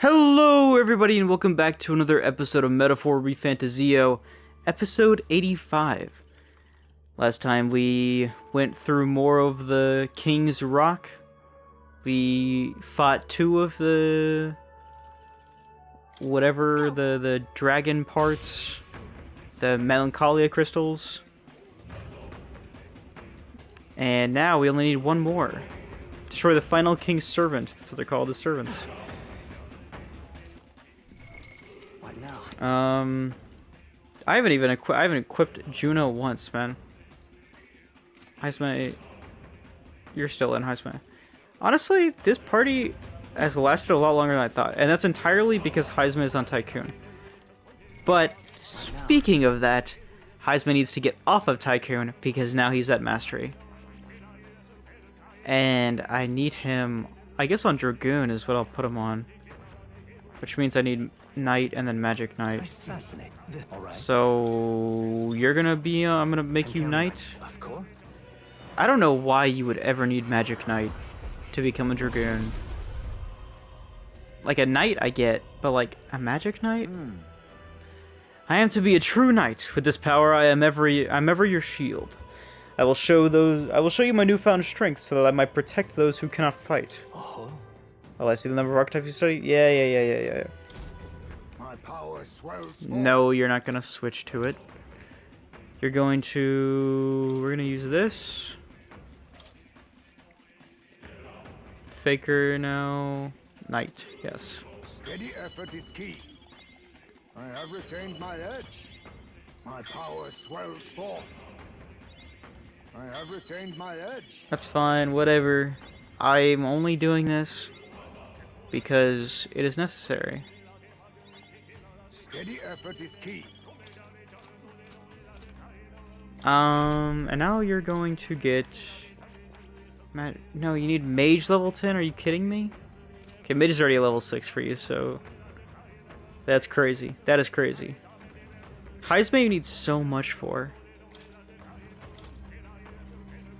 Hello everybody and welcome back to another episode of Metaphor ReFantazio, episode 85. Last time we went through more of the King's Rock. We fought two of the... the dragon parts. The Melancholia crystals. And now we only need one more. Destroy the final King's Servant. That's what they're called, the servants. I haven't equipped Juno once, man. Heisma, you're still in Heisma. Honestly, this party has lasted a lot longer than I thought, and that's entirely because Heisma is on Tycoon. But speaking of that, Heisma needs to get off of Tycoon because now he's at Mastery. And I need him, I guess on Dragoon is what I'll put him on. Which means I need Knight and then Magic Knight. So you're gonna be, I'm gonna make you Knight. Of course. I don't know why you would ever need Magic Knight to become a Dragoon. Like a Knight I get, but like a Magic Knight? I am to be a true Knight. With this power I'm ever your shield. I will show you my newfound strength so that I might protect those who cannot fight. Oh, I see the number of archetypes you study? Yeah. My power swells forth. No, you're not gonna switch to it. You're going to... We're gonna use this. Faker now. Knight, yes. Steady effort is key. I have retained my edge. My power swells forth. I have retained my edge. That's fine, whatever. I'm only doing this because it is necessary. Steady effort is key. And now you're going to get... No, you need Mage level 10? Are you kidding me? Okay, Mage is already a level 6 for you, so... That's crazy. That is crazy. Heisma you need so much for.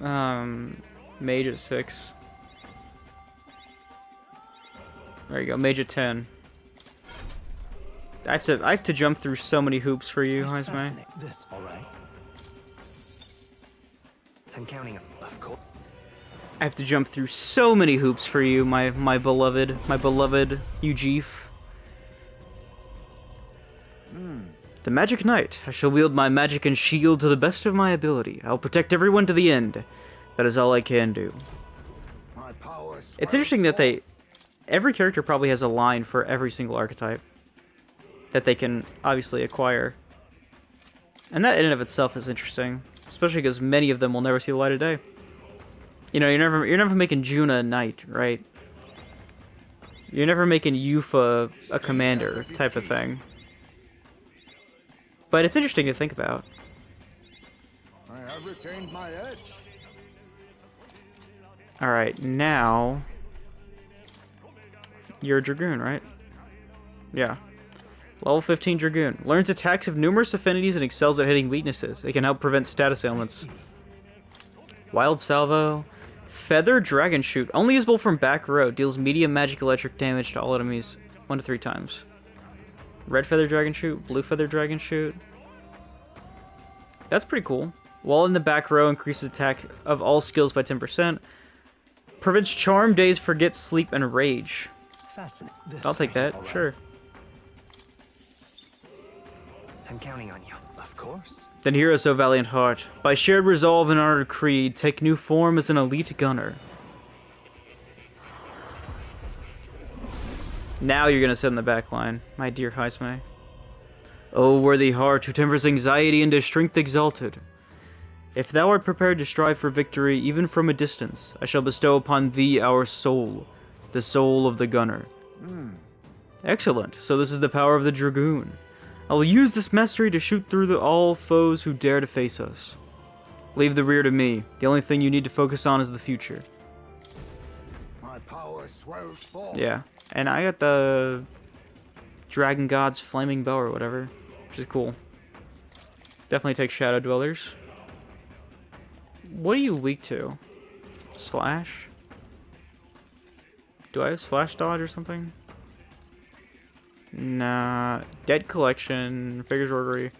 Mage at 6. There you go, Mage at 10. I have to jump through so many hoops for you, Heisma. This, all right. I'm counting, of course. I have to jump through so many hoops for you, my beloved Ujeef. The Magic Knight. I shall wield my magic and shield to the best of my ability. I'll protect everyone to the end. That is all I can do. My power It's interesting that every character probably has a line for every single archetype that they can obviously acquire. And that in and of itself is interesting, especially because many of them will never see the light of day. You know, you're never making Juna a knight, right? You're never making Yufa a commander type of thing. But it's interesting to think about. I have retained my edge. Alright, now... You're a Dragoon, right? Yeah. Level 15 Dragoon. Learns attacks of numerous affinities and excels at hitting weaknesses. It can help prevent status ailments. Wild Salvo. Feather Dragon Shoot. Only usable from back row. Deals medium magic electric damage to all enemies 1 to 3 times. Red Feather Dragon Shoot. Blue Feather Dragon Shoot. That's pretty cool. While in the back row, increases attack of all skills by 10%. Prevents Charm, Daze, Forget, Sleep, and Rage. Fascinating. I'll take that, right. Sure. I'm counting on you. Of course. Then heroes, O valiant heart, by shared resolve and honored creed, take new form as an elite gunner. Now you're gonna sit in the back line, my dear Heisma. O worthy heart, who tempers anxiety into strength exalted. If thou art prepared to strive for victory, even from a distance, I shall bestow upon thee our soul, the soul of the gunner. Excellent. So this is the power of the Dragoon. I will use this mastery to shoot through all foes who dare to face us. Leave the rear to me. The only thing you need to focus on is the future. My power swells forth. Yeah, and I got the Dragon God's Flaming Bow or whatever, which is cool. Definitely take Shadow Dwellers. What are you weak to? Slash? Do I have slash dodge or something? Nah. Dead collection. Figures orrery.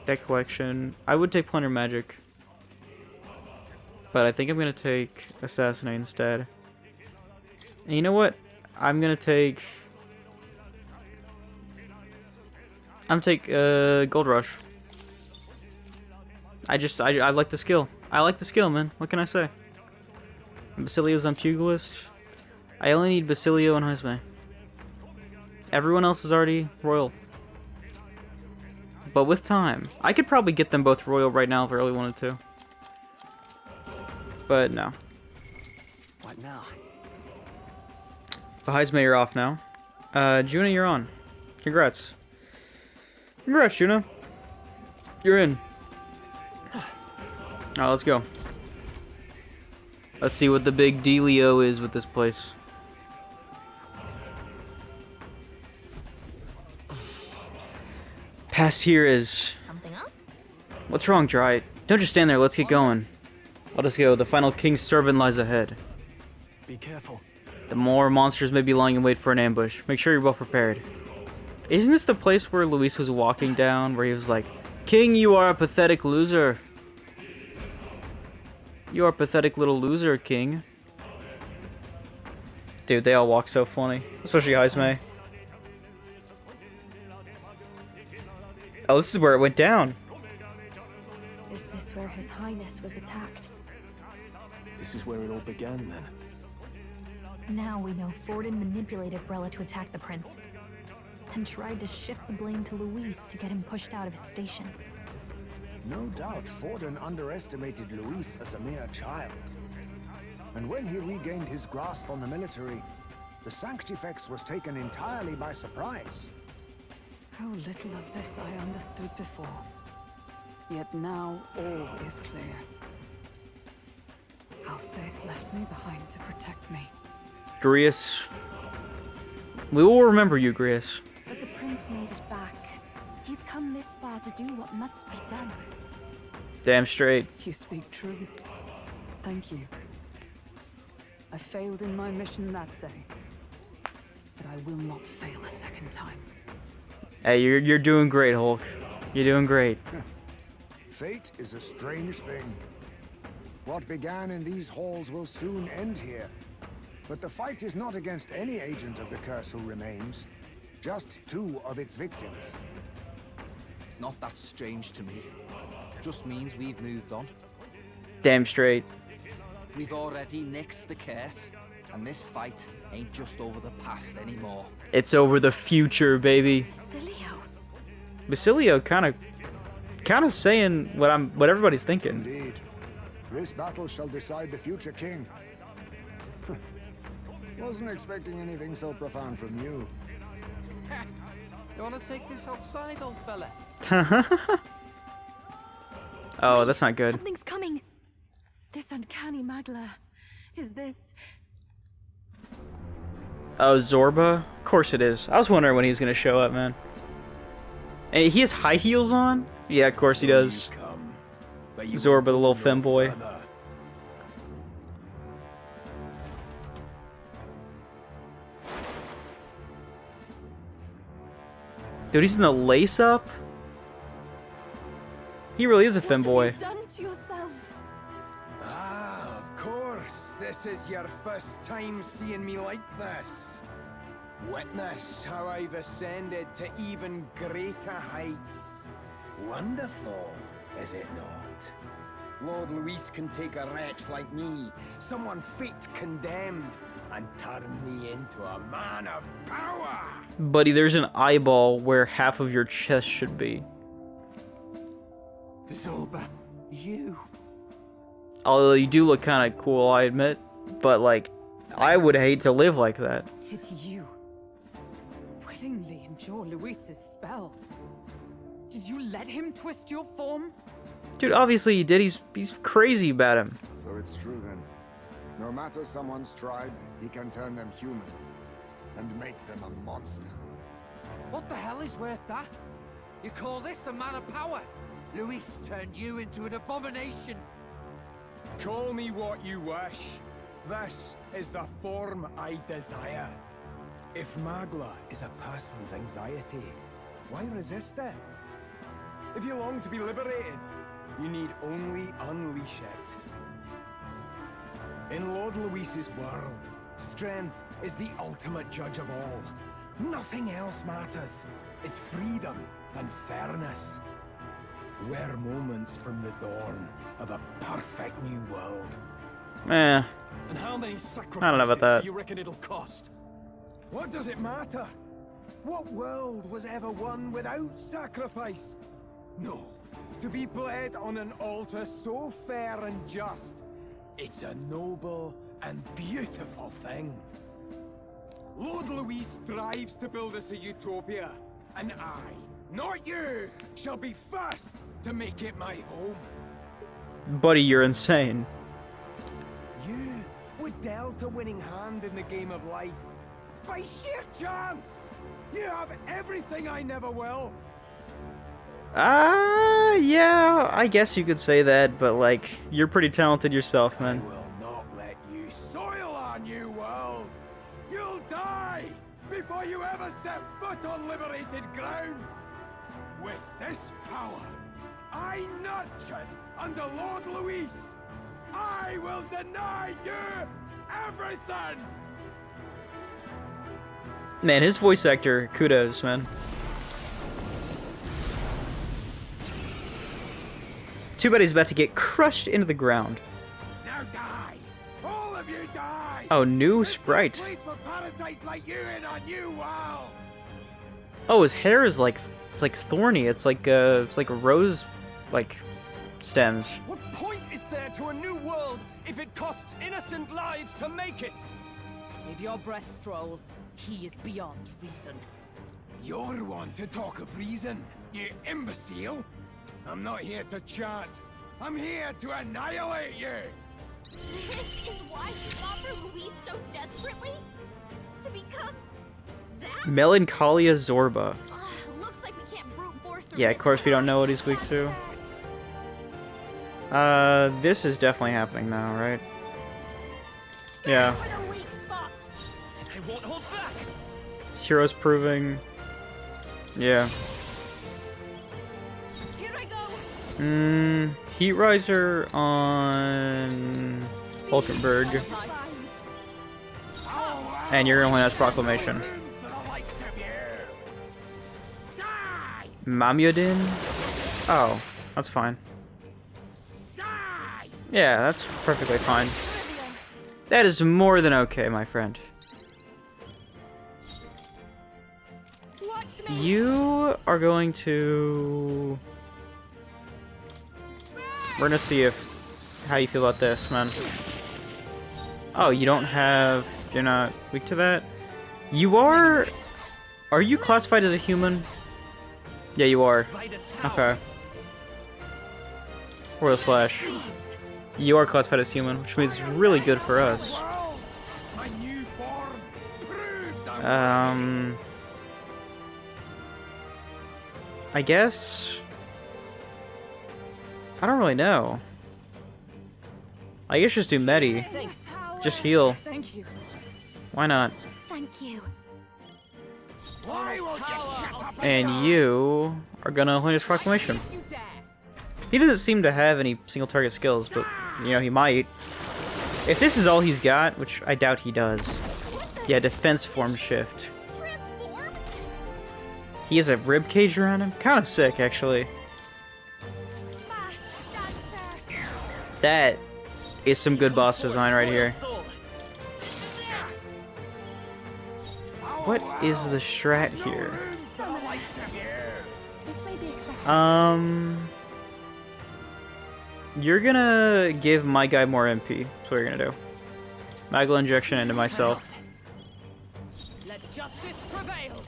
Dead collection. I would take plunder magic. But I think I'm gonna take assassinate instead. And you know what? I'm gonna take gold rush. I like the skill. I like the skill, man. What can I say? Basilio's on Pugilist. I only need Basilio and Heisme. Everyone else is already royal. But with time, I could probably get them both royal right now if I really wanted to. But no. What now? But Heisme, you're off now. Juna, you're on. Congrats. Congrats, Juna. You're in. Alright, let's go. Let's see what the big dealio is with this place. Past here is... Something up? What's wrong, Dry? Don't just stand there, let's get going. Let us go, the final king's servant lies ahead. Be careful. The more monsters may be lying in wait for an ambush. Make sure you're well prepared. Isn't this the place where Luis was walking down, where he was like, King, you are a pathetic loser. You are a pathetic little loser, King. Dude, they all walk so funny. Especially Heisme. Oh, this is where it went down. Is this where His Highness was attacked? This is where it all began, then. Now we know Forden manipulated Rella to attack the prince, and tried to shift the blame to Luis to get him pushed out of his station. No doubt Forden underestimated Luis as a mere child. And when he regained his grasp on the military, the Sanctifex was taken entirely by surprise. How little of this I understood before. Yet now all is clear. Alsace left me behind to protect me. Grius. We will remember you, Grius. But the prince made it back. He's come this far to do what must be done. Damn straight. You speak true. Thank you. I failed in my mission that day, but I will not fail a second time. Hey, you're doing great, Hulk. You're doing great. Fate is a strange thing. What began in these halls will soon end here. But the fight is not against any agent of the curse who remains. Just two of its victims. Not that strange to me. Just means we've moved on. Damn straight. We've already nixed the curse, and this fight ain't just over the past anymore. It's over the future, baby. Basilio. Basilio kind of saying what everybody's thinking. Indeed. This battle shall decide the future king. Wasn't expecting anything so profound from you. You wanna take this outside, old fella? Oh, that's not good. Something's coming. This uncanny magla. Is this... Oh, Zorba? Of course it is. I was wondering when he's gonna show up, man. And he has high heels on? Yeah, of course he does. Zorba, the little femboy. Dude, he's in the lace-up? He really is a femboy. What have you done to yourself? Ah, of course. This is your first time seeing me like this. Witness how I've ascended to even greater heights. Wonderful, is it not? Lord Luis can take a wretch like me, someone fate condemned, and turn me into a man of power! Buddy, there's an eyeball where half of your chest should be. Zorba, you... Although you do look kind of cool, I admit. But, like, I would hate to live like that. Did you willingly endure Luis's spell? Did you let him twist your form? Dude, obviously he did. He's crazy about him. So it's true then. No matter someone's tribe, he can turn them human. And make them a monster. What the hell is worth that? You call this a man of power? Luis turned you into an abomination. Call me what you wish. This is the form I desire. If Magla is a person's anxiety, why resist it? If you long to be liberated, you need only unleash it. In Lord Luis's world, strength is the ultimate judge of all. Nothing else matters. It's freedom and fairness. We're moments from the dawn of a perfect new world. Eh. And how many I don't know about that. sacrifices do you reckon it'll cost? What does it matter? What world was ever won without sacrifice? No. To be bled on an altar so fair and just, it's a noble and beautiful thing. Lord Luis strives to build us a utopia, and I, not you, shall be first to make it my home. Buddy, you're insane. You were dealt a winning hand in the game of life. By sheer chance! You have everything I never will. Yeah, I guess you could say that, but like, you're pretty talented yourself, man. I will not let you soil our new world. You'll die before you ever set foot on liberated ground. With this power, I nurtured under Lord Luis, I will deny you everything! Man, his voice actor, kudos, man. Too bad he's about to get crushed into the ground. Now die! All of you die! Oh, new There's no sprite. place for parasites like you in our new world! Oh, his hair is like, it's like thorny. It's like rose, like, stems. What point is there to a new world if it costs innocent lives to make it? Save your breath, Stroll. He is beyond reason. You're one to talk of reason, you imbecile! I'm not here to chat. I'm here to annihilate you! This is why you fought for Luis so desperately? To become that? Melancholia Zorba. Looks like we can't brute force through Yeah, of this course we don't know what house. he's weak to. This is definitely happening now, right? Yeah. For the weak spot. I won't hold back. Heroes proving. Yeah. Here I go. Heat Riser on Hulkenberg. And you're gonna win as Proclamation. Mamyudin? Oh, that's fine. Yeah, that's perfectly fine. That is more than okay, my friend. Watch me. You are going to... We're gonna see how you feel about this, man. Oh, you don't have... You're not weak to that? You are... Are you classified as a human? Yeah, you are. Okay. Royal Slash. You are classified as human, which means it's really good for us. I guess... I don't really know. I guess just do Medi. Just heal. Thank you. Why not? Thank you. And you are gonna win his Proclamation. He doesn't seem to have any single target skills, but, you know, he might. If this is all he's got, which I doubt he does. Yeah, defense form shift. Transform? He has a rib cage around him? Kinda sick, actually. Fast dancer. That is some good boss design right here. What is the strat here? This may be excessive. You're gonna give my guy more MP. That's what you're gonna do. Magla injection into myself. Let justice prevail.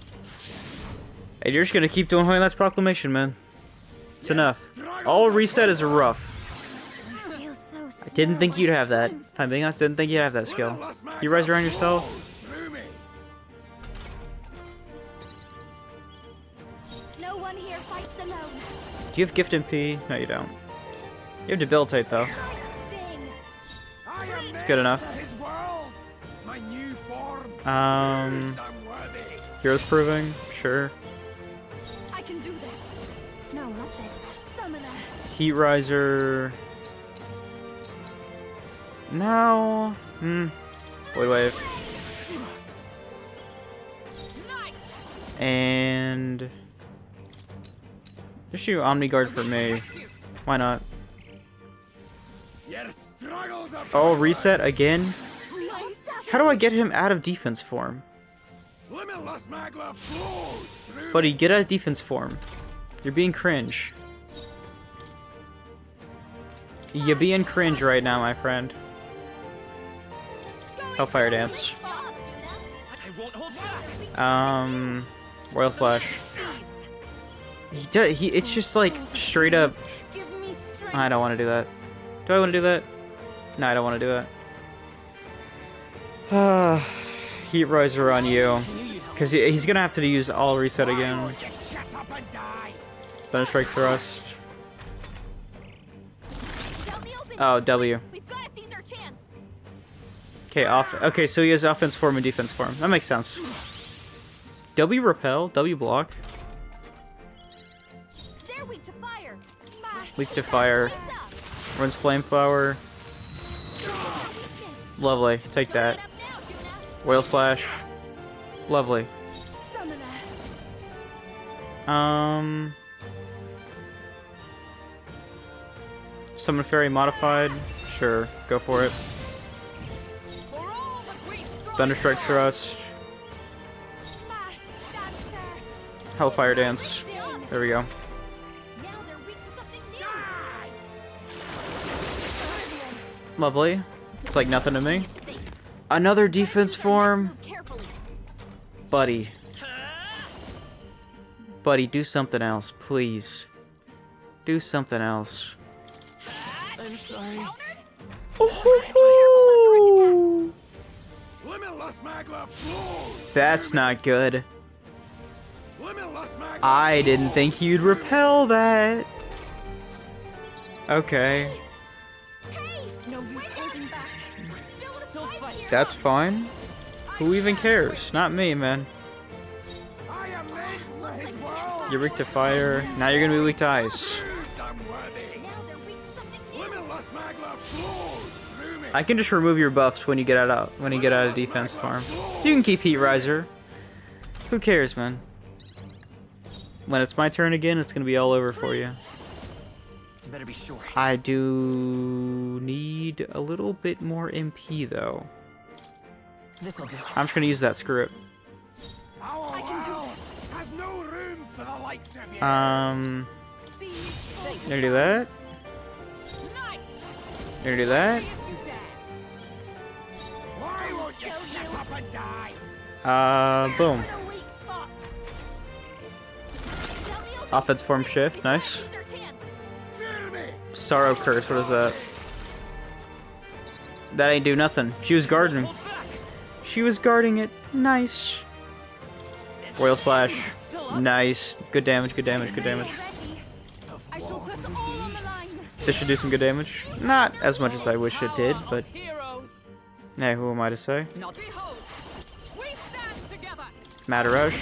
And you're just gonna keep doing Holy Knight's Proclamation, man. It's enough. All reset is rough. I feel so I didn't think you'd have that. If I'm being honest, didn't think you'd have that skill. You rise around yourself. No one here fights alone. Do you have Gift MP? No, you don't. You have Debilitate, though. Sting. It's good enough. Heroes proving, sure. I can do this. No, not this. Summoner. Heat riser. No. Void wave. And just shoot Omni Guard for me. Why not? Oh, reset again? How do I get him out of defense form? Buddy, get out of defense form. You're being cringe. You're being cringe right now, my friend. Hellfire Dance. Royal Slash. It's just like straight up. I don't want to do that. Do I want to do that? No, I don't want to do that. Heat Riser on you. Because he's going to have to use all reset again. Thunder Strike Thrust. Oh, W. Okay, okay, so he has offense form and defense form. That makes sense. W repel, W block. Weak to fire. Runs flame flower. Lovely. Take that. Royal Slash. Lovely. Summon Fairy modified. Sure, go for it. Thunderstrike Thrust. Hellfire Dance. There we go. Lovely. It's like nothing to me. Another defense form? Buddy. Buddy, do something else, please. Do something else. I'm sorry. Oh, that's not good. I didn't think you'd repel that. Okay. That's fine. Who even cares? Not me, man. You're weak to fire. Now you're gonna be weak to ice. I can just remove your buffs when you get out of defense farm. You can keep Heat Riser. Who cares, man? When it's my turn again, it's gonna be all over for you. Better be sure. I do need a little bit more MP though. This'll do. I'm just gonna use that screw it. I can do this. Has no room for the likes of you. Gonna do that. Gonna do that. Why won't you shut up and die? Boom. Offense form shift, nice. Sorrow Curse, what is that? That ain't do nothing. She was guarding. She was guarding it. Nice. Royal Slash. Nice. Good damage, good damage, good damage. This should do some good damage. Not as much as I wish it did, but... Hey, who am I to say? Matter Rush.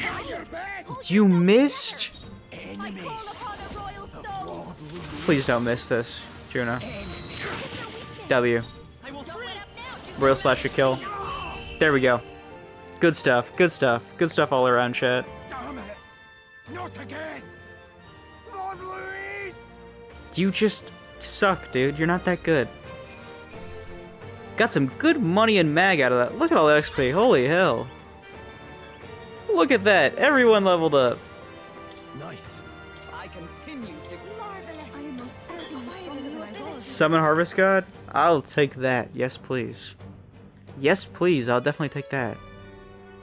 You missed? Please don't miss this, Juno. W. Royal Slash should kill. There we go. Good stuff, good stuff. Good stuff all around, chat. Damn it! Not again! Lord Louise! You just suck, dude. You're not that good. Got some good money and mag out of that. Look at all the XP. Holy hell. Look at that. Everyone leveled up. Nice. I continue to Marvelous. I am most certainly stronger than I was. Summon Harvest God? I'll take that. Yes, please. Yes, please. I'll definitely take that.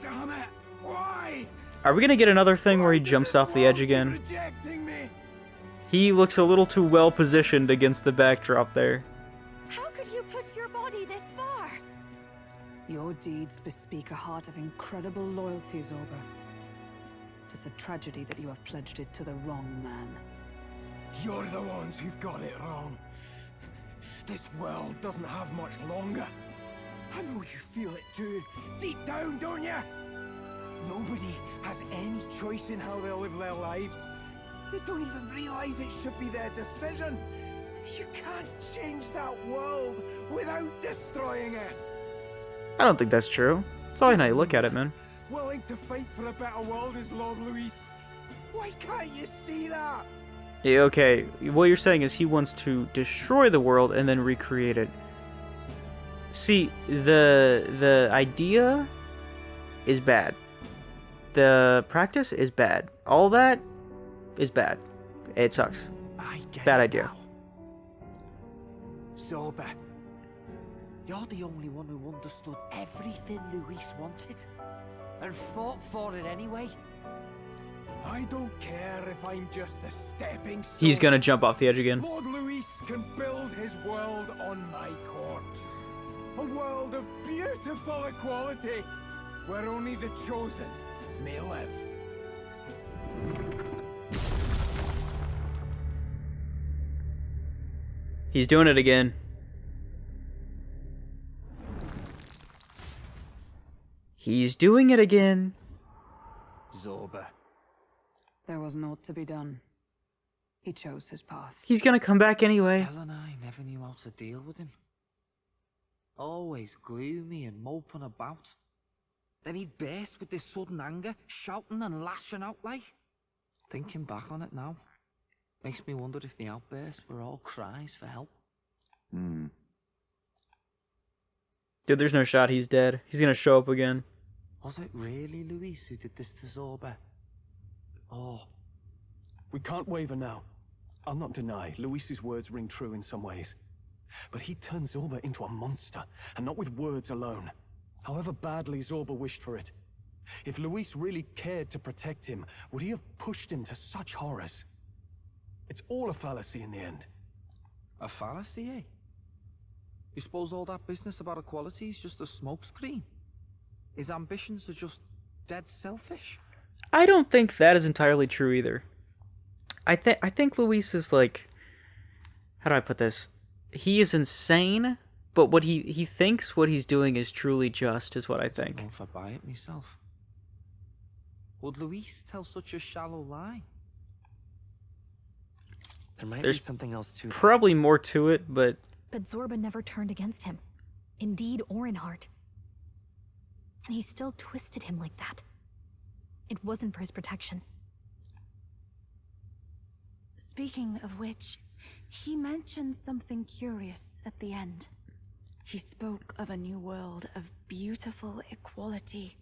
Damn it! Why? Are we gonna get another thing where he jumps off the edge again? Rejecting me? He looks a little too well positioned against the backdrop there. How could you push your body this far? Your deeds bespeak a heart of incredible loyalty, Zorba. Tis a tragedy that you have pledged it to the wrong man. You're the ones who've got it wrong. This world doesn't have much longer. I know you feel it too, deep down, don't you? Nobody has any choice in how they'll live their lives. They don't even realize it should be their decision. You can't change that world without destroying it. I don't think that's true. It's all how you look at it, man. Willing to fight for a better world is Lord Luis. Why can't you see that? Yeah, okay, what you're saying is he wants to destroy the world and then recreate it. See, the idea is bad. The practice is bad. All that is bad. It sucks. Bad idea. Zorba, you're the only one who understood everything Luis wanted. And fought for it anyway. I don't care if I'm just a stepping stone. He's gonna jump off the edge again. Lord Luis can build his world on my corpse. A world of beautiful equality, where only the chosen may live. He's doing it again. He's doing it again. Zorba. There was naught to be done. He chose his path. He's gonna come back anyway. Tel and I never knew how to deal with him. Always gloomy and moping about. Then he'd burst with this sudden anger, shouting and lashing out like. Thinking back on it now, makes me wonder if the outbursts were all cries for help. Dude, there's no shot he's dead. He's gonna show up again. Was it really Luis who did this to Zorba? Oh. We can't waver now. I'll not deny, Luis's words ring true in some ways. But he turned Zorba into a monster, and not with words alone. However badly Zorba wished for it. If Luis really cared to protect him, would he have pushed him to such horrors? It's all a fallacy in the end. A fallacy, eh? You suppose all that business about equality is just a smokescreen? His ambitions are just dead selfish? I don't think that is entirely true either. I think Luis is like, how do I put this? He is insane, but what he thinks what he's doing is truly just, is what I think. I don't know if I buy it myself. Would Luis tell such a shallow lie? There might There's be something else to probably more to it, but Zorba never turned against him, in deed or in heart. And he still twisted him like that. It wasn't for his protection. Speaking of which, he mentioned something curious at the end. He spoke of a new world of beautiful equality,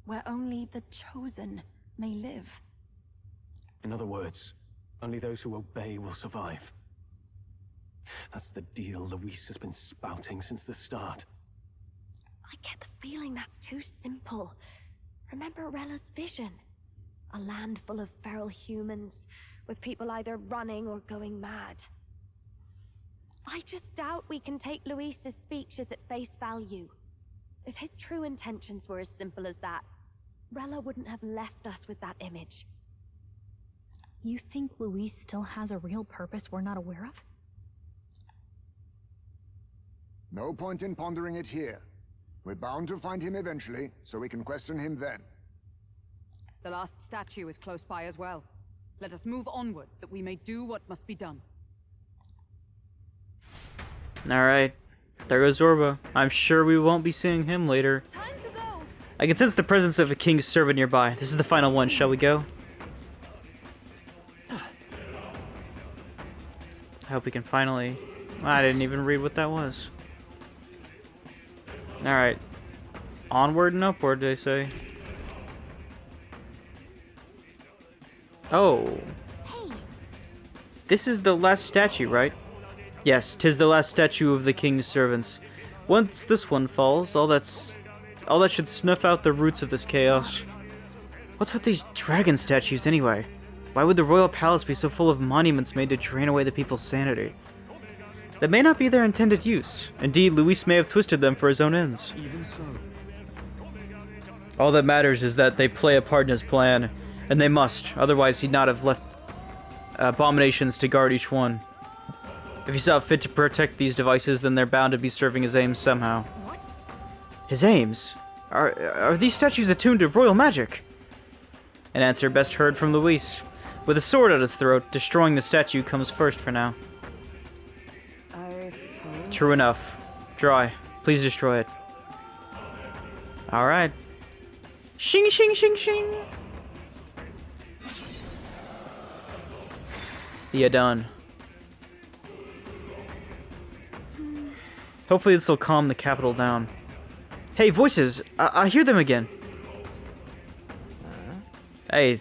where only the chosen may live. In other words, only those who obey will survive. That's the deal Luis has been spouting since the start. I get the feeling that's too simple. Remember Rella's vision? A land full of feral humans, with people either running or going mad. I just doubt we can take Luis's speeches at face value. If his true intentions were as simple as that, Rella wouldn't have left us with that image. You think Luis still has a real purpose we're not aware of? No point in pondering it here. We're bound to find him eventually, so we can question him then. The last statue is close by as well. Let us move onward, that we may do what must be done. alright. There goes Zorba. I'm sure we won't be seeing him later. Time to go! I can sense the presence of a king's servant nearby. This is the final one, shall we go? I hope we can finally... I didn't even read what that was. Alright. Onward and upward, they say. Oh. Hey! This is the last statue, right? Yes, 'tis the last statue of the king's servants. Once this one falls, all that should snuff out the roots of this chaos. What's with these dragon statues, anyway? Why would the royal palace be so full of monuments made to drain away the people's sanity? That may not be their intended use. Indeed, Luis may have twisted them for his own ends. Even so. All that matters is that they play a part in his plan, and they must, otherwise he'd not have left abominations to guard each one. If he saw fit to protect these devices, then they're bound to be serving his aims somehow. What? His aims? Are these statues attuned to royal magic? An answer best heard from Luis. With a sword at his throat, destroying the statue comes first for now. I suppose. True enough. Dry. Please destroy it. Alright. Shing shing shing shing! Yeah, done. Hopefully this will calm the capital down. Hey, voices! I hear them again. Hey,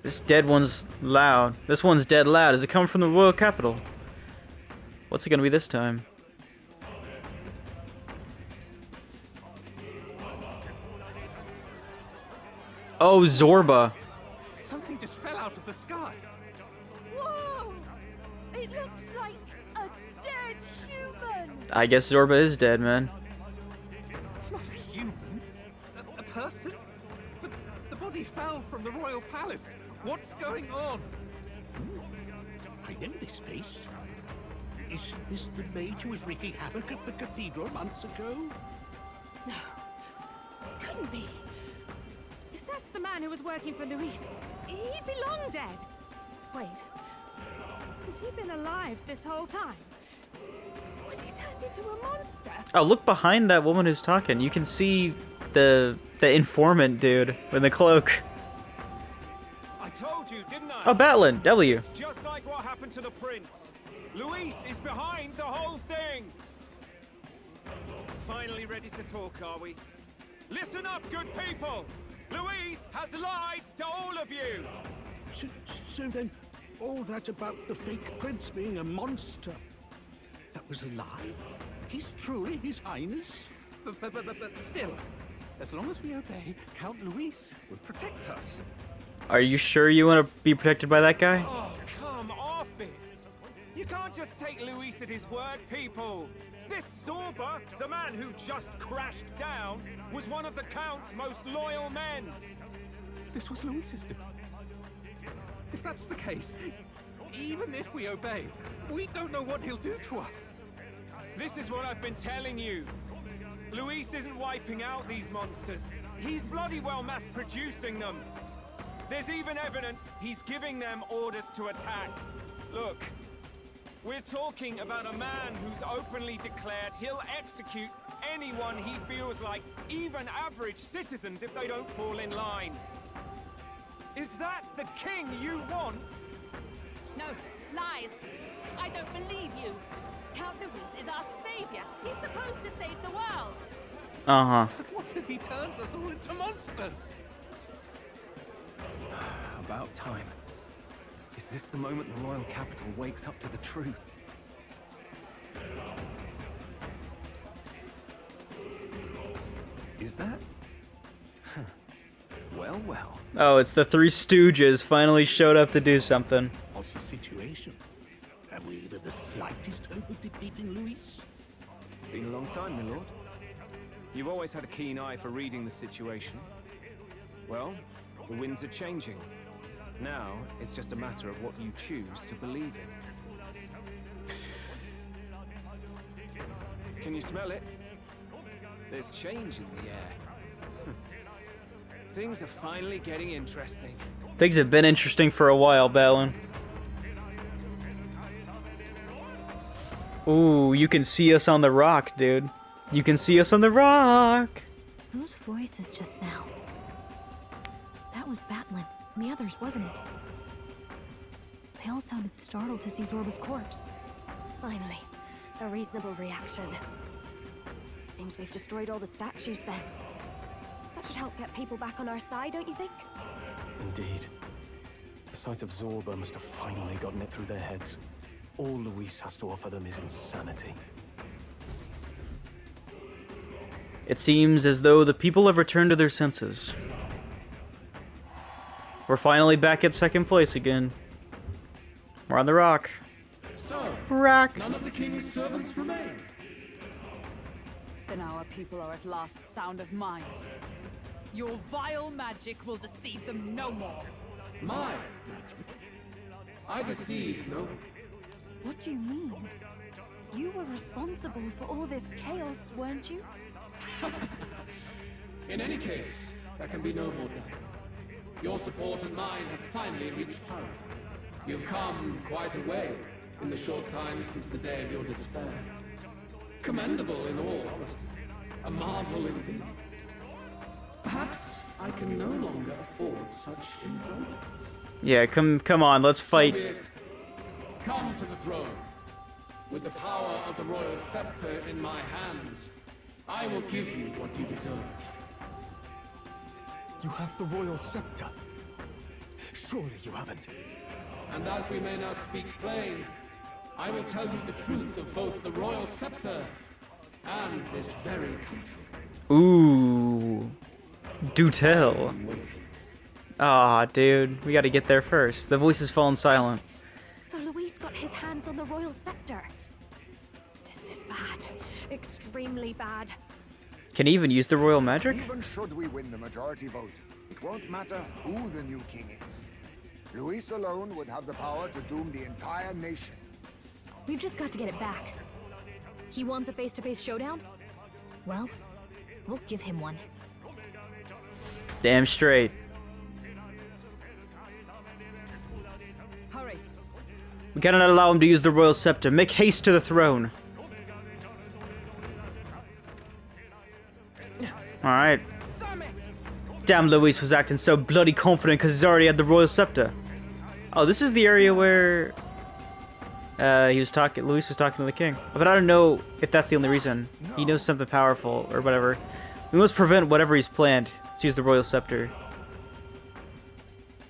this dead one's loud. This one's dead loud. Is it coming from the royal capital? What's it gonna be this time? Oh, Zorba. Something just fell out of the sky. Whoa! It looks like a dead human! I guess Zorba is dead, man. It's not a human. A person? But the body fell from the royal palace. What's going on? I know this face. Is this the mage who was wreaking havoc at the cathedral months ago? No. Couldn't be. If that's the man who was working for Luis, he'd be long dead. Wait. Has he been alive this whole time? Was he turned into a monster? Oh, look behind that woman who's talking. You can see the informant dude with the cloak. I told you, didn't I? Oh, Batlin, W. It's just like what happened to the prince. Luis is behind the whole thing. Finally ready to talk, are we? Listen up, good people. Luis has lied to all of you. So then, all that about the fake prince being a monster, that was a lie? He's truly His Highness? But still, as long as we obey, Count Luis will protect us. Are you sure you want to be protected by that guy? Oh, come off it. You can't just take Luis at his word, people. This Zorba, the man who just crashed down, was one of the Count's most loyal men. This was Luis's doing. If that's the case, even if we obey, we don't know what he'll do to us. This is what I've been telling you. Luis isn't wiping out these monsters. He's bloody well mass-producing them. There's even evidence he's giving them orders to attack. Look, we're talking about a man who's openly declared he'll execute anyone he feels like, even average citizens, if they don't fall in line. Is that the king you want? No, lies. I don't believe you. Count Luis is our savior. He's supposed to save the world. Uh-huh. But what if he turns us all into monsters? About time. Is this the moment the royal capital wakes up to the truth? Is that? Well, well. Oh, it's the Three Stooges finally showed up to do something. What's the situation? Have we even the slightest hope of defeating Luis? Been a long time, my lord. You've always had a keen eye for reading the situation. Well, the winds are changing. Now, it's just a matter of what you choose to believe in. Can you smell it? There's change in the air. Things are finally getting interesting. Things have been interesting for a while, Balin. Ooh, you can see us on the rock, dude. You can see us on the rock! Whose voice is just now? That was Batlin, and the others, wasn't it? They all sounded startled to see Zorba's corpse. Finally, a reasonable reaction. Seems we've destroyed all the statues then. That should help get people back on our side, don't you think? Indeed. The sight of Zorba must have finally gotten it through their heads. All Luis has to offer them is insanity. It seems as though the people have returned to their senses. We're finally back at second place again. We're on the rock. So, Rock! none of the king's servants remain. Then our people are at last sound of mind. Your vile magic will deceive them no more. My magic. I deceive no one. What do you mean? You were responsible for all this chaos, weren't you? In any case, there can be no more doubt. Your support and mine have finally reached parity. You've come quite a way in the short time since the day of your despair. Commendable in all honesty. A marvel indeed. Perhaps I can no longer afford such indulgence. Yeah, come on, let's fight. So be it. Come to the throne. With the power of the royal scepter in my hands, I will give you what you deserve. You have the royal scepter. Surely you haven't. And as we may now speak plain, I will tell you the truth of both the royal scepter and this very country. Ooh. Do tell. Ah, dude, we gotta get there first. The voice has fallen silent. So Luis got his hands on the royal scepter. This is bad. Extremely bad. Can he even use the royal magic? Even should we win the majority vote, it won't matter who the new king is. Luis alone would have the power to doom the entire nation. We've just got to get it back. He wants a face-to-face showdown? Well, we'll give him one. Damn straight. Hurry. We cannot allow him to use the royal scepter. Make haste to the throne. Alright. Damn, Luis was acting so bloody confident because he's already had the royal scepter. Oh, this is the area where Luis was talking to the king. But I don't know if that's the only reason. He knows something powerful or whatever. We must prevent whatever he's planned to use the royal scepter.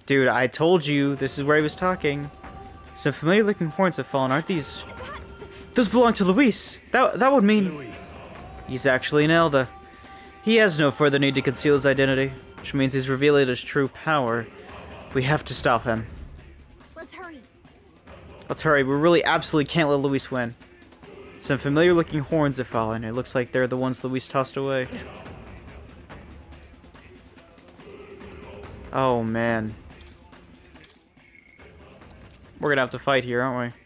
Dude, I told you this is where he was talking. Some familiar looking horns have fallen, aren't these? Those belong to Luis. That would mean Luis. He's actually an elder. He has no further need to conceal his identity, which means he's revealing his true power. We have to stop him. Let's hurry. Let's hurry. We really absolutely can't let Luis win. Some familiar looking horns have fallen. It looks like they're the ones Luis tossed away. Oh man. We're gonna have to fight here, aren't we?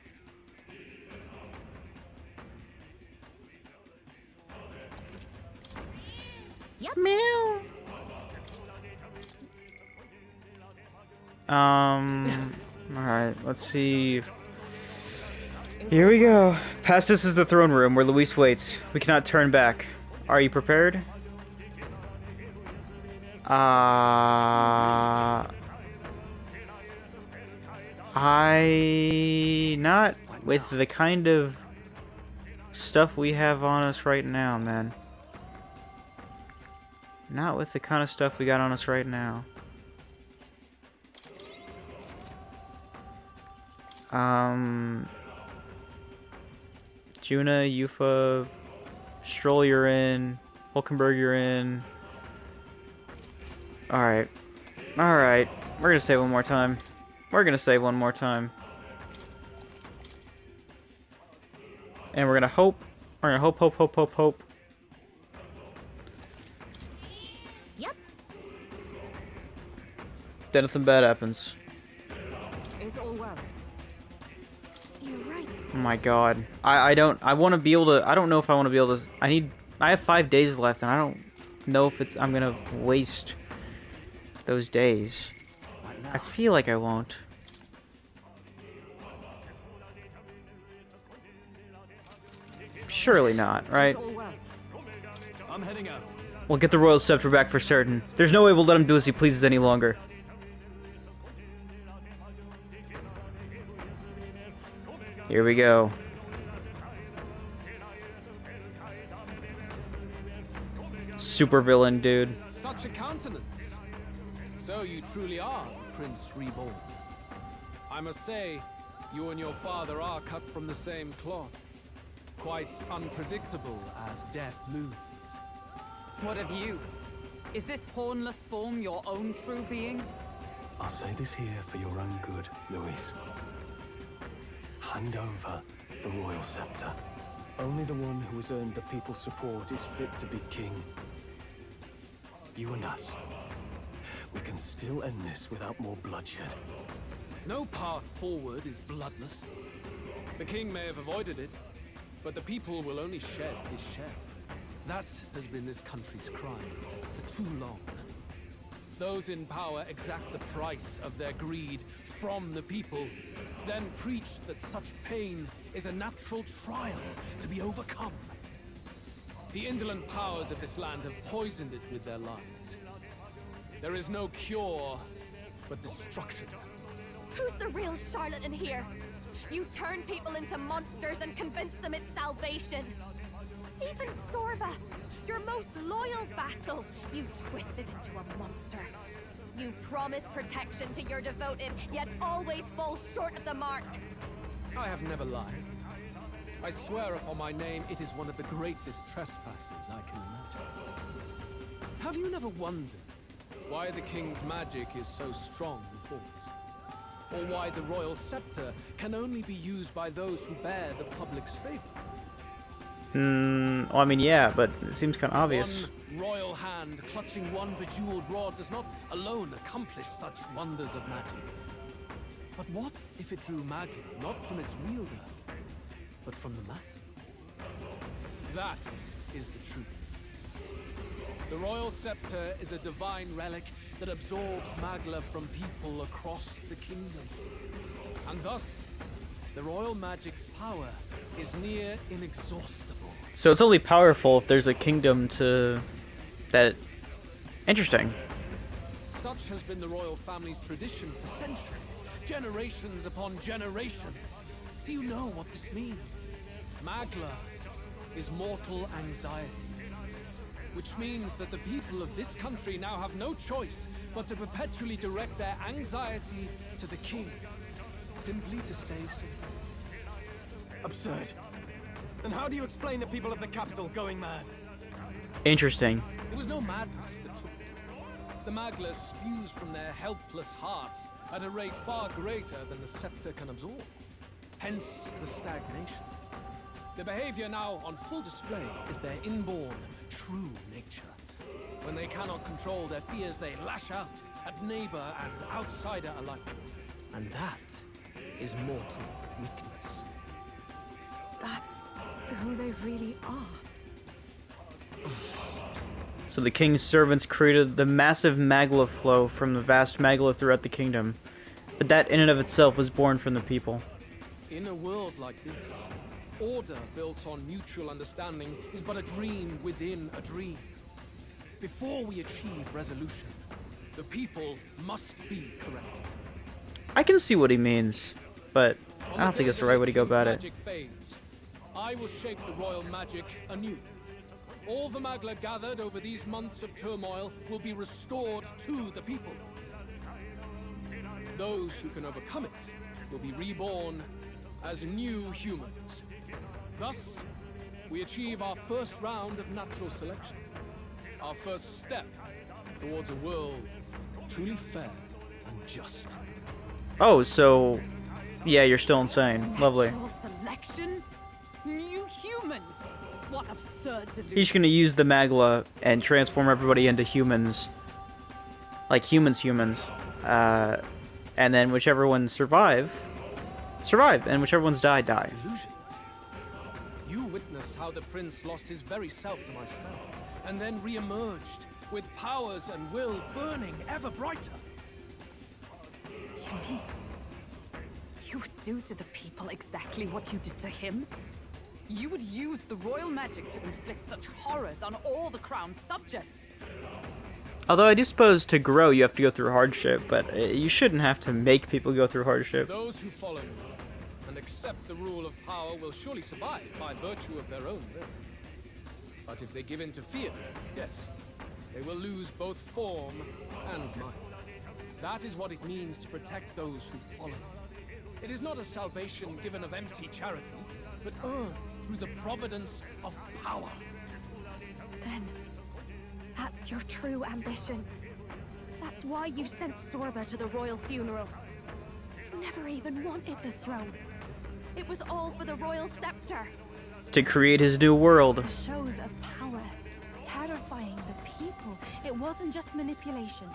Yep. Meow. Alright, let's see. Here we go. Past this is the throne room where Luis waits. We cannot turn back. Are you prepared? Not with the kind of stuff we have on us right now, man. Not with the kind of stuff we got on us right now. Juna, Yufa, Stroll, you're in. Hulkenberg, you're in. Alright. Alright. We're gonna save one more time. We're gonna save one more time. And we're gonna hope. We're gonna hope. Yep. Then nothing bad happens. Is all well? You're right. Oh my god. I want to be able to, I don't know if I want to be able to, I have 5 days left and I don't know if I'm gonna waste those days. I feel like I won't. Surely not, right? Is all well? I'm heading out. We'll get the royal scepter back for certain. There's no way we'll let him do as he pleases any longer. Here we go. Super villain, dude. Such a countenance. So you truly are Prince Reborn. I must say, you and your father are cut from the same cloth. Quite unpredictable as death looms. What of you? Is this hornless form your own true being? I'll say this here for your own good, Luis. Hand over the royal scepter. Only the one who has earned the people's support is fit to be king. You and us. We can still end this without more bloodshed. No path forward is bloodless. The king may have avoided it, but the people will only shed his share. That has been this country's crime, for too long. Those in power exact the price of their greed from the people, then preach that such pain is a natural trial to be overcome. The indolent powers of this land have poisoned it with their lies. There is no cure, but destruction. Who's the real charlatan here? You turn people into monsters and convince them it's salvation. Even Zorba, your most loyal vassal, you twisted into a monster. You promise protection to your devoted, yet always fall short of the mark. I have never lied. I swear upon my name, it is one of the greatest trespasses I can imagine. Have you never wondered why the king's magic is so strong and force? Or why the royal scepter can only be used by those who bear the public's favor? Well, I mean, yeah, but it seems kind of obvious. One royal hand clutching one bejeweled rod does not alone accomplish such wonders of magic. But what if it drew magic not from its wielder, but from the masses? That is the truth. The royal scepter is a divine relic that absorbs magla from people across the kingdom. And thus, the royal magic's power is near inexhaustible. So it's only powerful if there's a kingdom to... that... Interesting. Such has been the royal family's tradition for centuries, generations upon generations. Do you know what this means? Magla is mortal anxiety. Which means that the people of this country now have no choice but to perpetually direct their anxiety to the king, simply to stay safe. Absurd. And how do you explain the people of the capital going mad? Interesting. It was no madness that took them. The Magla spews from their helpless hearts at a rate far greater than the scepter can absorb. Hence the stagnation. The behavior now on full display is their inborn, true nature. When they cannot control their fears, they lash out at neighbor and outsider alike. And that is mortal weakness. That's who they really are. So the king's servants created the massive magla flow from the vast magla throughout the kingdom. But that in and of itself was born from the people. In a world like this, order built on mutual understanding is but a dream within a dream. Before we achieve resolution, the people must be corrected. I can see what he means, but I don't think it's the right way to go about it. Magic fades. I will shape the royal magic anew. All the Magla gathered over these months of turmoil will be restored to the people. Those who can overcome it will be reborn as new humans. Thus, we achieve our first round of natural selection. Our first step towards a world truly fair and just. Oh, so... yeah, you're still insane. Lovely. Natural selection? New humans? What absurd delusion. He's gonna use the magla and transform everybody into humans. Like humans. And then whichever ones survive, and whichever ones die. Illusions. You witnessed how the prince lost his very self to my spell, and then re-emerged with powers and will burning ever brighter. You mean you would do to the people exactly what you did to him? You would use the royal magic to inflict such horrors on all the crown's subjects? Although I do suppose to grow you have to go through hardship, but you shouldn't have to make people go through hardship. Those who follow me and accept the rule of power will surely survive by virtue of their own will. But if they give in to fear, yes, they will lose both form and mind. That is what it means to protect those who follow. It is not a salvation given of empty charity, but earned through the providence of power. Then, that's your true ambition. That's why you sent Zorba to the royal funeral. You never even wanted the throne. It was all for the royal scepter. To create his new world. The shows of power, terrifying the people. It wasn't just manipulation.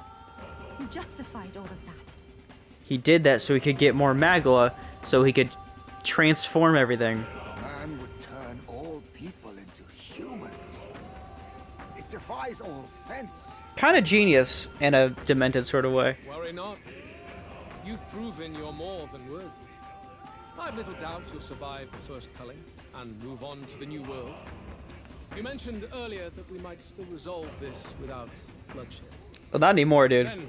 You justified all of that. He did that so he could get more magla, so he could transform everything. Man would turn all people into humans. It defies all sense. Kind of genius in a demented sort of way. Worry not. You've proven you're more than worthy. I've little doubt you'll survive the first culling and move on to the new world. You mentioned earlier that we might still resolve this without bloodshed. Well, not anymore, dude. Then,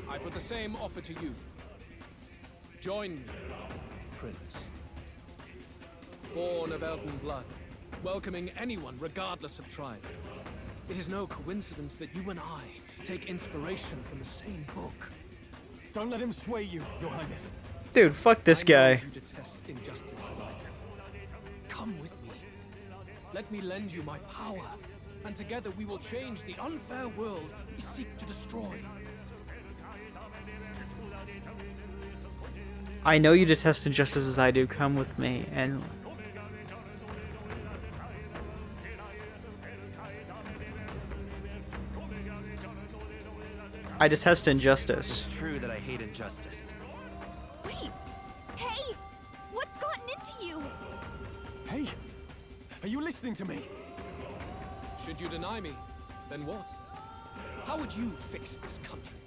I put the same offer to you. Join me, Prince. Born of Elven blood, welcoming anyone regardless of tribe. It is no coincidence that you and I take inspiration from the same book. Don't let him sway you, Your Highness. Dude, fuck this guy. You detest injustice as I do. Come with me. Let me lend you my power, and together we will change the unfair world we seek to destroy. I know you detest injustice as I do. Come with me, and I detest injustice. It's true that I hate injustice. Wait! Hey! What's gotten into you? Hey! Are you listening to me? Should you deny me, then what? How would you fix this country?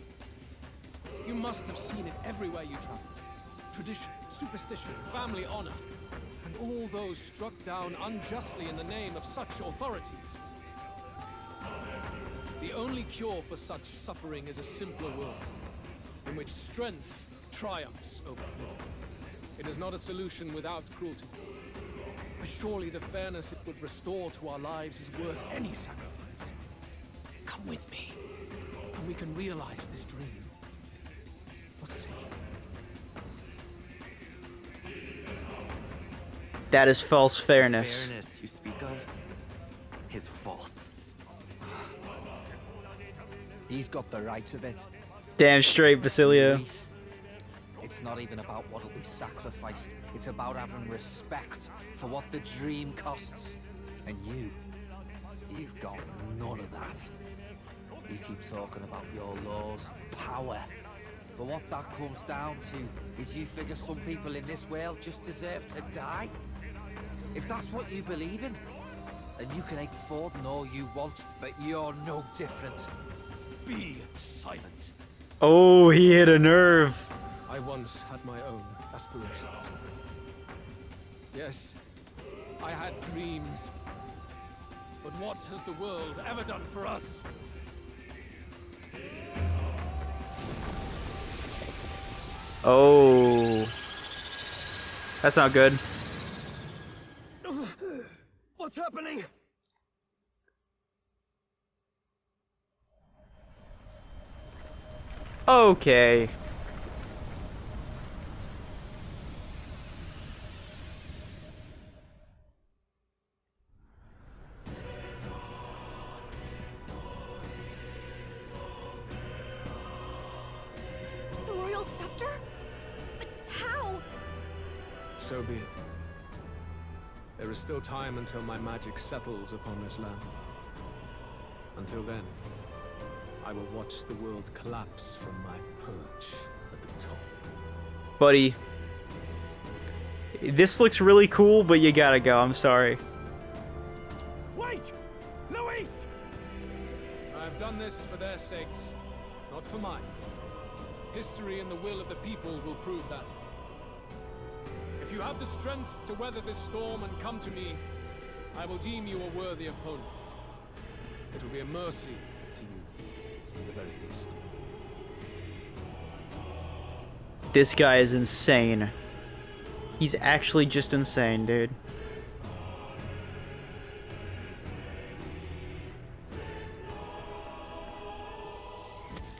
You must have seen it everywhere you travel. Tradition, superstition, family honor, and all those struck down unjustly in the name of such authorities. The only cure for such suffering is a simpler world, in which strength triumphs over wrong. It is not a solution without cruelty. But surely the fairness it would restore to our lives is worth any sacrifice. Come with me, and we can realize this dream. What say you? That is false fairness. The fairness you speak of is false. He's got the right of it. Damn straight, Basilio. It's not even about what'll be sacrificed. It's about having respect for what the dream costs. And you've got none of that. You keep talking about your laws of power. But what that comes down to is you figure some people in this world just deserve to die. If that's what you believe in, then you can afford all you want, but you're no different. Be silent. Oh, he hit a nerve. I once had my own aspirations. Yes, I had dreams. But what has the world ever done for us? Oh. That's not good. What's happening? Okay. The royal scepter? But how? So be it. There is still time until my magic settles upon this land. Until then, I will watch the world collapse from my perch at the top. Buddy. This looks really cool, but you gotta go. I'm sorry. Wait! Luis! I've done this for their sakes, not for mine. History and the will of the people will prove that. If you have the strength to weather this storm and come to me, I will deem you a worthy opponent. It will be a mercy to you, at the very least. This guy is insane. He's actually just insane, dude.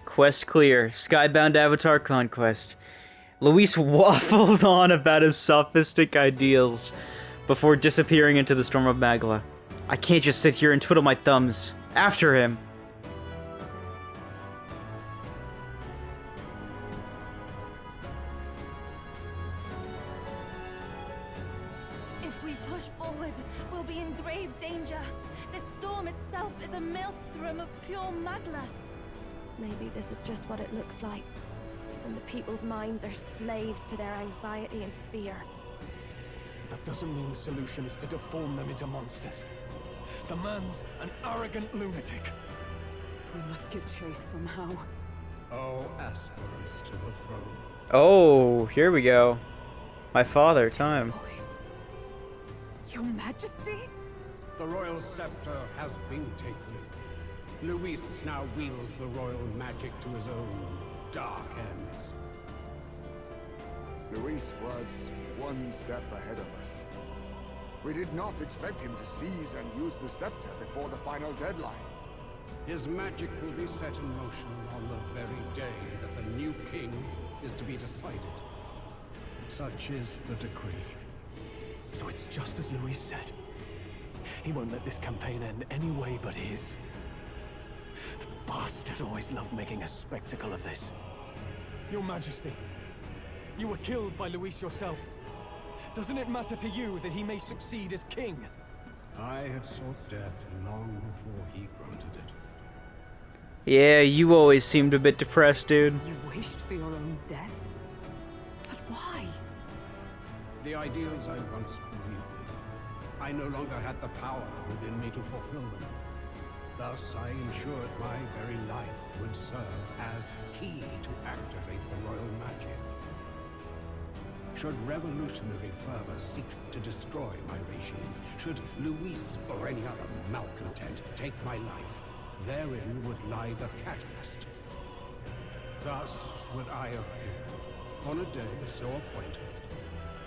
Quest clear. Skybound Avatar Conquest. Luis waffled on about his sophistic ideals before disappearing into the storm of Magla. I can't just sit here and twiddle my thumbs. After him. If we push forward, we'll be in grave danger. This storm itself is a maelstrom of pure magla. Maybe this is just what it looks like. And the people's minds are slaves to their anxiety and fear. That doesn't mean the solution is to deform them into monsters. The man's an arrogant lunatic. We must give chase somehow. All aspirants to the throne. Oh, here we go. My father, time. Voice. Your Majesty? The royal scepter has been taken. Luis now wields the royal magic to his own dark ends. Luis was one step ahead of us. We did not expect him to seize and use the scepter before the final deadline. His magic will be set in motion on the very day that the new king is to be decided. Such is the decree. So it's just as Luis said. He won't let this campaign end any way but his. The bastard always loved making a spectacle of this. Your Majesty, you were killed by Luis yourself. Doesn't it matter to you that he may succeed as king? I had sought death long before he granted it. Yeah, you always seemed a bit depressed, dude. You wished for your own death? But why? The ideals I once believed in, I no longer had the power within me to fulfill them. Thus, I ensured my very life would serve as key to activate the royal magic. Should revolutionary fervor seek to destroy my regime, should Luis or any other malcontent take my life, therein would lie the catalyst. Thus would I appear, on a day so appointed,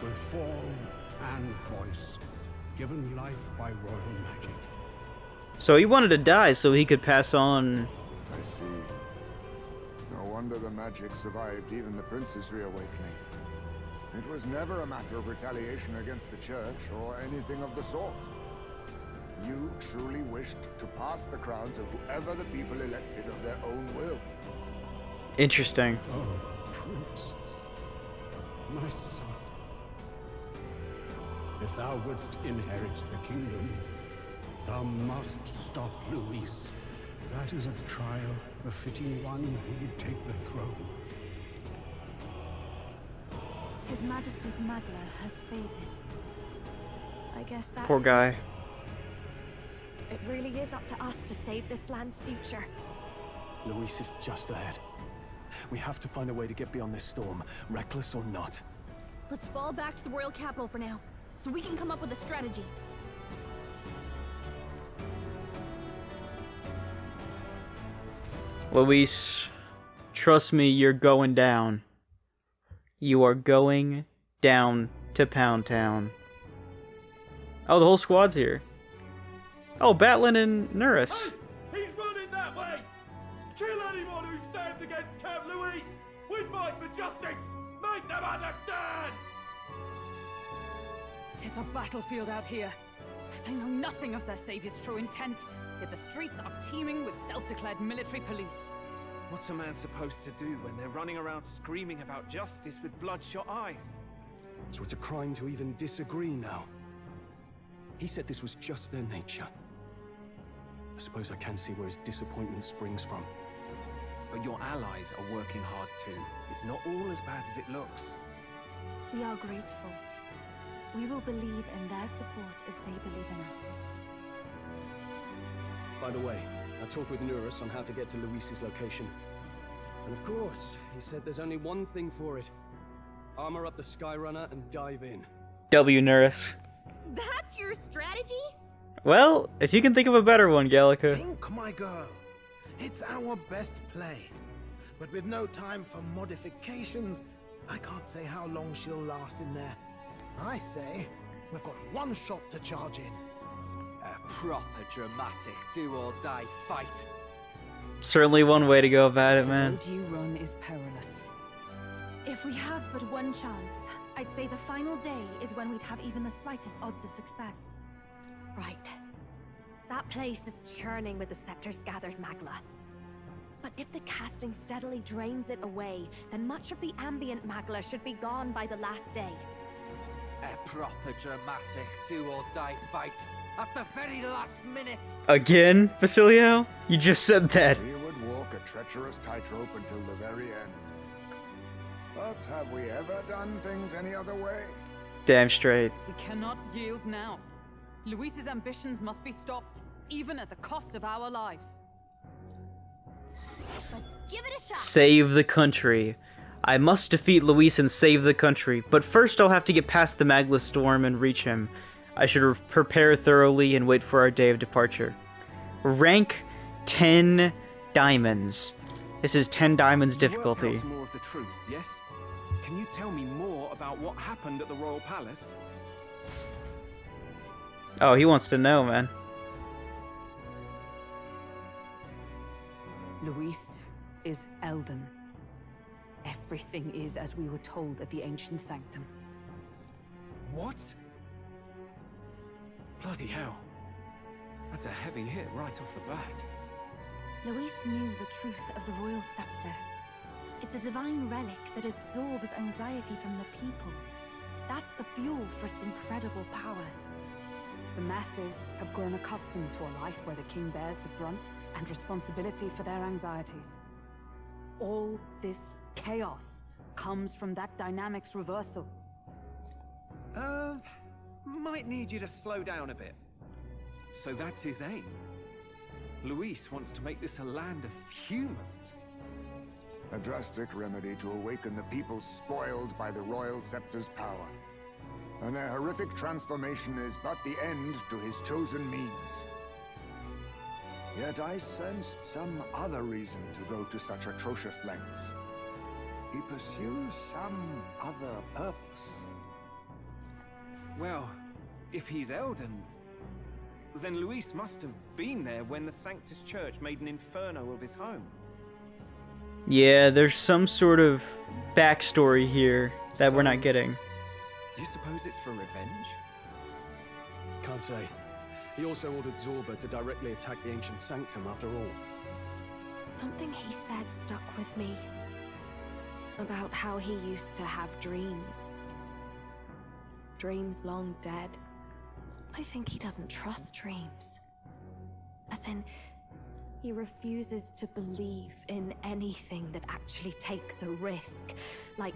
with form and voice, given life by royal magic. So he wanted to die so he could pass on. I see. No wonder the magic survived even the prince's reawakening. It was never a matter of retaliation against the church or anything of the sort. You truly wished to pass the crown to whoever the people elected of their own will. Interesting. Oh, Prince. My son. If thou wouldst inherit the kingdom, thou must stop Luis. That is a trial befitting one who would take the throne. His Majesty's Magla has faded. I guess that's... Poor guy. It really is up to us to save this land's future. Luis is just ahead. We have to find a way to get beyond this storm, reckless or not. Let's fall back to the royal capital for now, so we can come up with a strategy. Luis, trust me, you're going down. You are going down to Pound Town. Oh, the whole squad's here. Oh, Batlin and Nuris. Hey, he's running that way! Kill anyone who stands against Count Luis! We fight for justice! Make them understand! 'Tis a battlefield out here. They know nothing of their savior's true intent, yet the streets are teeming with self-declared military police. What's a man supposed to do when they're running around screaming about justice with bloodshot eyes? So it's a crime to even disagree now. He said this was just their nature. I suppose I can see where his disappointment springs from. But your allies are working hard too. It's not all as bad as it looks. We are grateful. We will believe in their support as they believe in us. By the way, I talked with Nuris on how to get to Luis's location. And of course, he said there's only one thing for it. Armor up the Skyrunner and dive in. W, Nuris. That's your strategy? Well, if you can think of a better one, Gallica. Think, my girl. It's our best play. But with no time for modifications, I can't say how long she'll last in there. I say, we've got one shot to charge in. A proper dramatic do-or-die fight. Certainly one way to go about it, man. The road you run is perilous. If we have but one chance, I'd say the final day is when we'd have even the slightest odds of success. Right. That place is churning with the scepter's gathered magla. But if the casting steadily drains it away, then much of the ambient magla should be gone by the last day. A proper dramatic do-or-die fight at the very last minute. Again, Basilio? You just said that. We would walk a treacherous tightrope until the very end. But have we ever done things any other way? Damn straight. We cannot yield now. Luis's ambitions must be stopped, even at the cost of our lives. Give it a shot. Save the country. I must defeat Luis and save the country, but first I'll have to get past the Magless storm and reach him. I should prepare thoroughly and wait for our day of departure. Rank 10 diamonds. This is 10 diamonds difficulty. You worked out some more of the truth, yes? Can you tell me more about what happened at the Royal Palace? Oh, he wants to know, man. Luis is Elden. Everything is as we were told at the Ancient Sanctum. What? Bloody hell. That's a heavy hit right off the bat. Luis knew the truth of the royal scepter. It's a divine relic that absorbs anxiety from the people. That's the fuel for its incredible power. The masses have grown accustomed to a life where the king bears the brunt and responsibility for their anxieties. All this chaos comes from that dynamics reversal. Might need you to slow down a bit. So that's his aim. Luis wants to make this a land of humans. A drastic remedy to awaken the people spoiled by the royal scepter's power. And their horrific transformation is but the end to his chosen means. Yet I sensed some other reason to go to such atrocious lengths. He pursues some other purpose. Well, if he's Elden, then Luis must have been there when the Sanctus Church made an inferno of his home. Yeah, there's some sort of backstory here that we're not getting. You suppose it's for revenge? Can't say. He also ordered Zorba to directly attack the Ancient Sanctum after all. Something he said stuck with me. About how he used to have dreams. Dreams long dead. I think he doesn't trust dreams. As in, he refuses to believe in anything that actually takes a risk. Like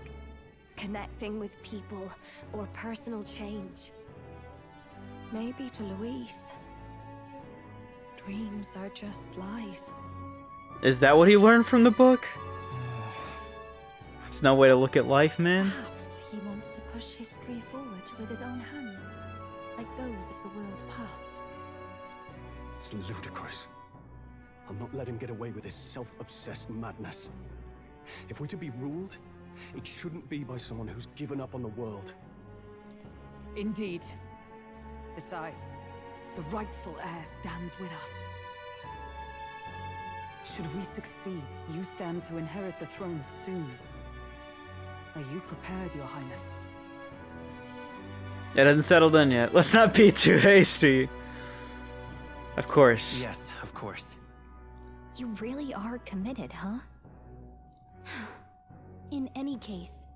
connecting with people or personal change. Maybe to Luis, dreams are just lies. Is that what he learned from the book? That's no way to look at life, man. Perhaps he wants to push history forward with his own hands, like those of the world past. It's ludicrous. I'll not let him get away with his self-obsessed madness. If we're to be ruled, it shouldn't be by someone who's given up on the world. Indeed. Besides, the rightful heir stands with us. Should we succeed, you stand to inherit the throne soon. Are you prepared, Your Highness? It hasn't settled in yet. Let's not be too hasty. Of course. Yes, of course. You really are committed, huh? In any case,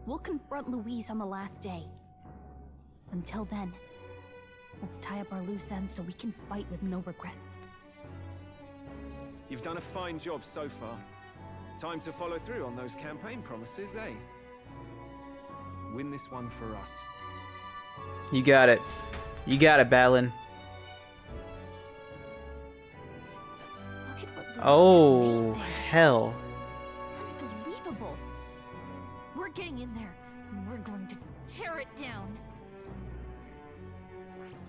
we'll confront Luis on the last day. Until then, let's tie up our loose ends so we can fight with no regrets. You've done a fine job so far. Time to follow through on those campaign promises, eh? Win this one for us. You got it. You got it, Balin. Look at what Luis Oh, has made there. hell. Unbelievable. We're getting in there, and we're going to tear it down.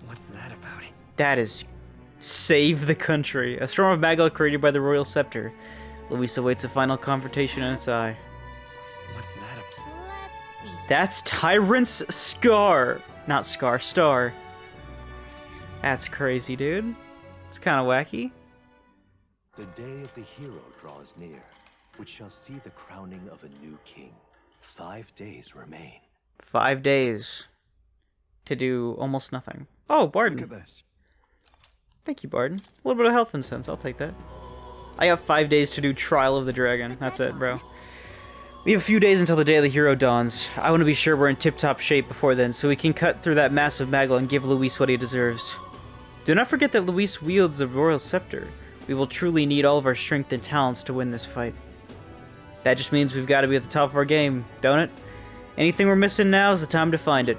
What's that about? That is save the country. A storm of magma created by the royal scepter. Luis awaits a final confrontation in its eye. What's that about? Let's see. That's Tyrant's Scar. Not Scar, Star. That's crazy, dude. It's kind of wacky. The day of the hero draws near, which shall see the crowning of a new king. 5 days remain. 5 days to do almost nothing. Oh, Barden. Look at this. Thank you, Barden. A little bit of health and sense. I'll take that. I have 5 days to do Trial of the Dragon. That's it, bro. We have a few days until the day of the hero dawns. I want to be sure we're in tip-top shape before then, so we can cut through that massive maggle and give Luis what he deserves. Do not forget that Luis wields the royal scepter. We will truly need all of our strength and talents to win this fight. That just means we've got to be at the top of our game, don't it? Anything we're missing now is the time to find it.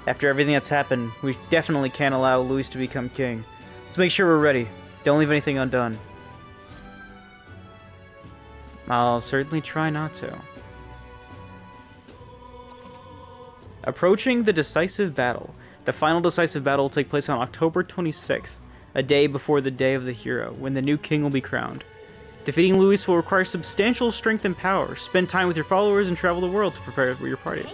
After everything that's happened, we definitely can't allow Luis to become king. Let's make sure we're ready. Don't leave anything undone. I'll certainly try not to. Approaching the decisive battle. The final decisive battle will take place on October 26th, a day before the Day of the Hero, when the new king will be crowned. Defeating Luis will require substantial strength and power. Spend time with your followers and travel the world to prepare for your party.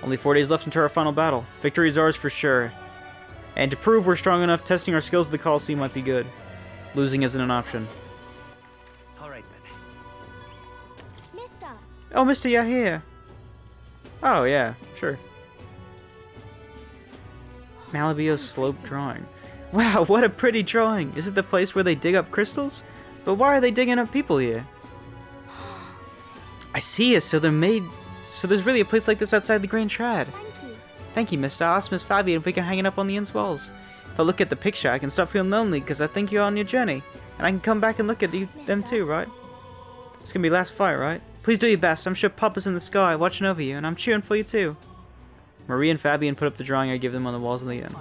Only 4 days left until our final battle. Victory is ours for sure. And to prove we're strong enough, testing our skills at the Colosseum might be good. Losing isn't an option. Alright then. Mister! Oh, Mister, you're here. Oh, yeah, sure. Malabio's slope drawing. Wow, what a pretty drawing! Is it the place where they dig up crystals? But why are they digging up people here? I see it, so there's really a place like this outside the Grand Trad. Thank you, Mister. I'll ask Miss Fabian if we can hang it up on the ends walls. If I look at the picture, I can stop feeling lonely, because I think you're on your journey. And I can come back and look at them too, right? It's gonna be last fight, right? Please do your best. I'm sure Papa's in the sky, watching over you, and I'm cheering for you too. Marie and Fabian put up the drawing I give them on the walls in the inn.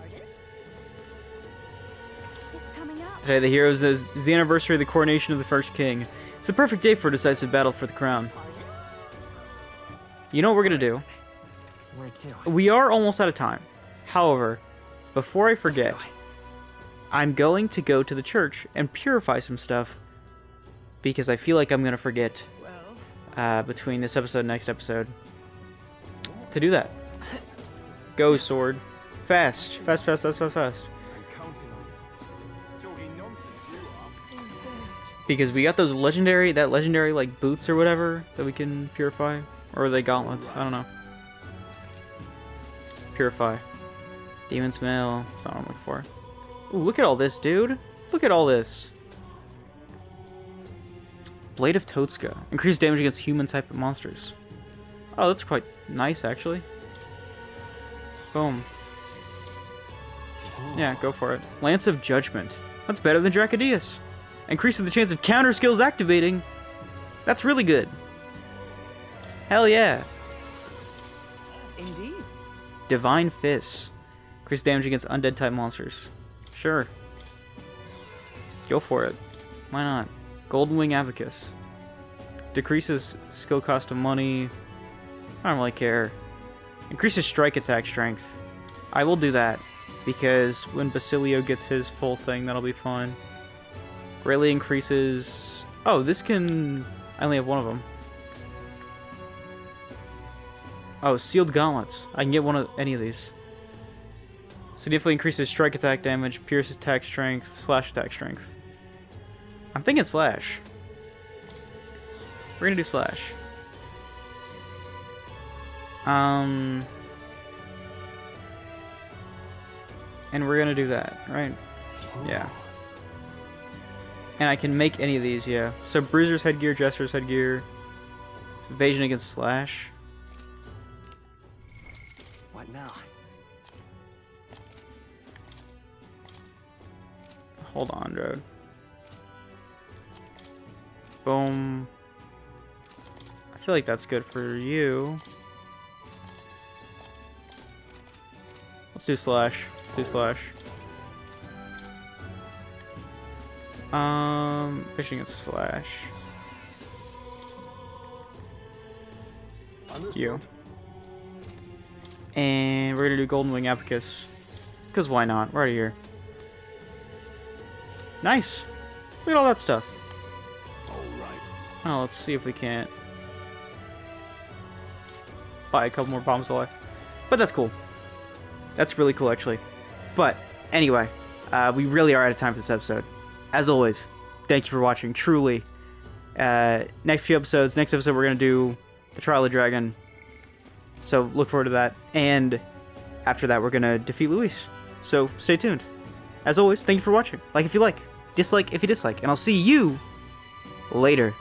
Today, the heroes is the anniversary of the coronation of the first king. It's the perfect day for a decisive battle for the crown. You know what we're gonna do? Where to? We are almost out of time. However, before I forget, I'm going to go to the church and purify some stuff because I feel like I'm gonna forget between this episode and next episode to do that. Go, sword. Fast. Fast, fast, fast, fast, fast. Because we got those legendary, like boots or whatever that we can purify. Or are they gauntlets? I don't know. Purify. Demon smell. That's not what I'm looking for. Ooh, look at all this, dude. Look at all this. Blade of Totska. Increased damage against human type of monsters. Oh, that's quite nice, actually. Boom. Yeah, go for it. Lance of Judgment. That's better than Dracodius. Increases the chance of counter skills activating. That's really good. Hell yeah. Indeed. Divine Fist. Increased damage against undead type monsters. Sure. Go for it. Why not? Golden Wing Abacus. Decreases skill cost of money. I don't really care. Increases strike attack strength. I will do that. Because when Basilio gets his full thing, that'll be fine. Greatly increases... Oh, this can... I only have one of them. Oh, Sealed Gauntlets. I can get one of any of these. Significantly increases strike attack damage, pierce attack strength, slash attack strength. I'm thinking slash. We're gonna do slash. And we're gonna do that, right? Yeah. And I can make any of these, yeah. So Bruiser's headgear, Jester's headgear, evasion against slash. What now? Hold on, dude. Boom. I feel like that's good for you. Let's do slash. Let's do slash. Fishing and slash. You. And we're gonna do Golden Wing Abacus. Because why not? Right here. Nice! Look at all that stuff. Alright. Oh, let's see if we can't buy a couple more bombs of life. But that's cool. That's really cool, actually. But, anyway, we really are out of time for this episode. As always, thank you for watching, truly. Next few episodes, next episode we're going to do the Trial of the Dragon. So, look forward to that. And after that, we're going to defeat Luis. So, stay tuned. As always, thank you for watching. Like if you like, dislike if you dislike, and I'll see you later.